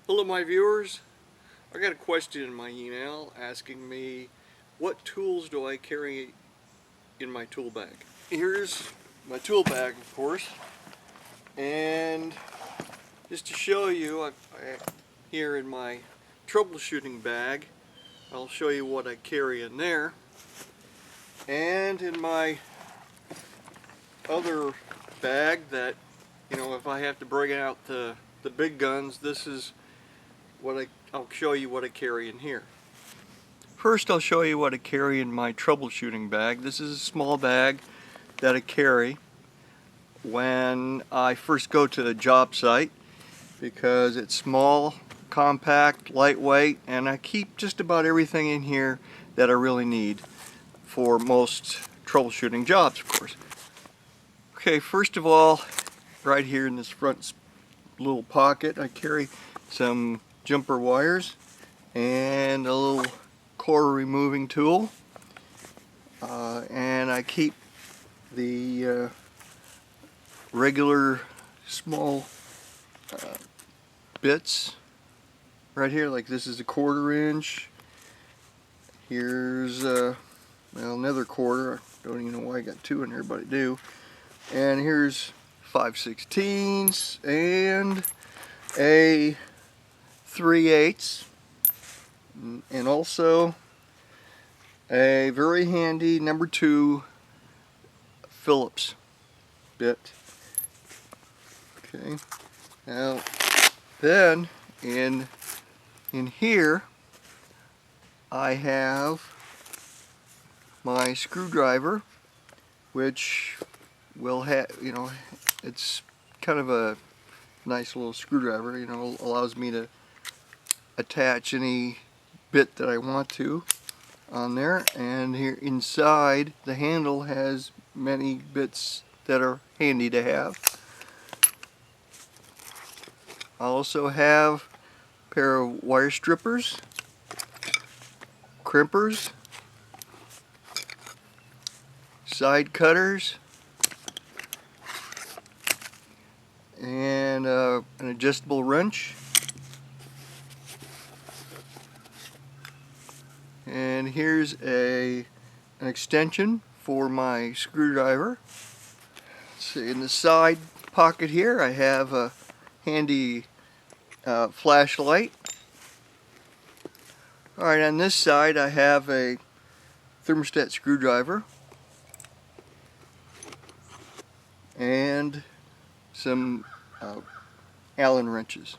Hello my viewers, I got a question in my email asking me what tools do I carry in my tool bag. Here's my tool bag, of course, and just to show you, here in my troubleshooting bag, I'll show you what I carry in there. And in my other bag that, if I have to bring out the big guns, this is what I'll show you what I carry in here. First I'll show you what I carry in my troubleshooting bag. This is a small bag that I carry when I first go to the job site because it's small, compact, lightweight, and I keep just about everything in here that I really need for most troubleshooting jobs, of course. Okay, first of all, right here in this front little pocket, I carry some jumper wires and a little core removing tool, and I keep the regular small bits right here. Like this is a 1/4 inch. Here's well, another 1/4. I don't even know why I got 2 in there, but I do. And here's 5/16 and a 3/8, and also a very handy number 2 Phillips bit. Okay, now then in here I have my screwdriver, which will have, it's kind of a nice little screwdriver, allows me to attach any bit that I want to on there. And here inside the handle has many bits that are handy to have. I also have a pair of wire strippers, crimpers, side cutters, and an adjustable wrench. And here's an extension for my screwdriver. Let's see, in the side pocket here I have a handy flashlight. Alright, on this side I have a thermostat screwdriver and some Allen wrenches.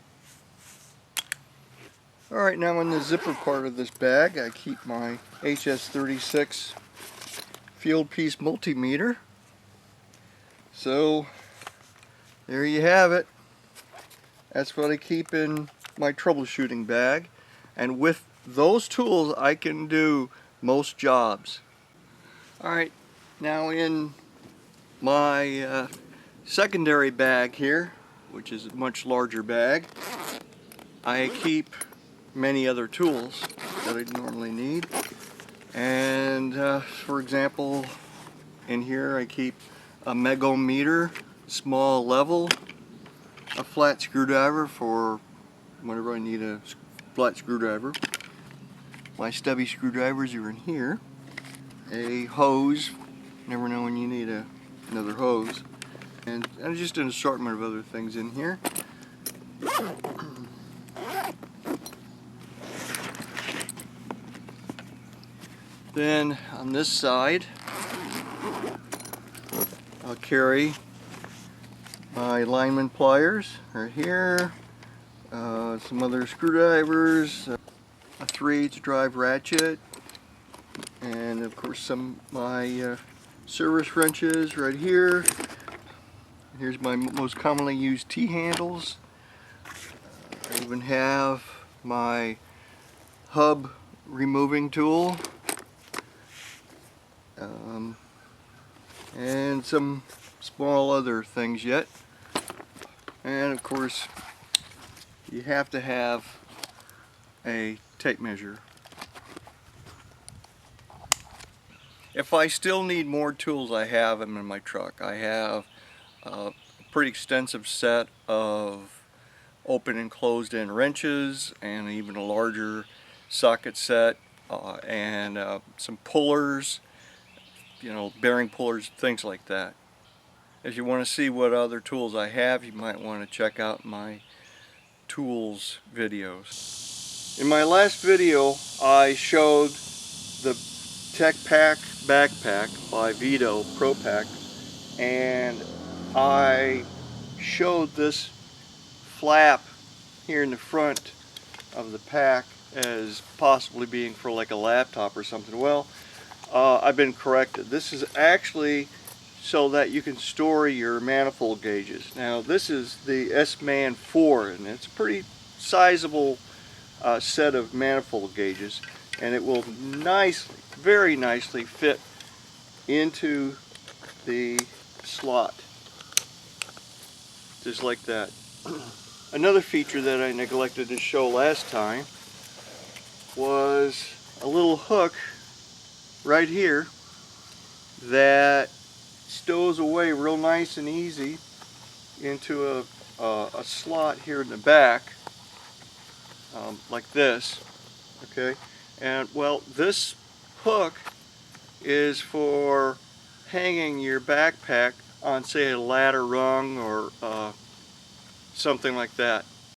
Alright, now in the zipper part of this bag I keep my HS36 field piece multimeter. So there you have it. That's what I keep in my troubleshooting bag, and with those tools I can do most jobs. Alright, now in my secondary bag here, which is a much larger bag, I keep many other tools that I normally need. And for example, in here I keep a megometer, small level, a flat screwdriver for whenever I need a flat screwdriver. My stubby screwdrivers are in here. A hose, never know when you need another hose. And just an assortment of other things in here. Then on this side I'll carry my lineman pliers right here, some other screwdrivers, a 3/8 drive ratchet, and of course some of my service wrenches right here. Here's my most commonly used T-handles. I even have my hub removing tool, and some small other things yet. And of course you have to have a tape measure. If I still need more tools, I have them in my truck. I have a pretty extensive set of open and closed end wrenches, and even a larger socket set, and some pullers, you know, bearing pullers, things like that. If you want to see what other tools I have, you might want to check out my tools videos. In my last video, I showed the Tech Pack backpack by Vito Pro Pack, and I showed this flap here in the front of the pack as possibly being for like a laptop or something. Well, I've been corrected. This is actually so that you can store your manifold gauges. Now this is the S-Man 4, and it's a pretty sizable set of manifold gauges, and it will nicely, very nicely fit into the slot, just like that. Another feature that I neglected to show last time was a little hook right here that stows away real nice and easy into a slot here in the back, like this. Okay, and well, this hook is for hanging your backpack on, say, a ladder rung or something like that.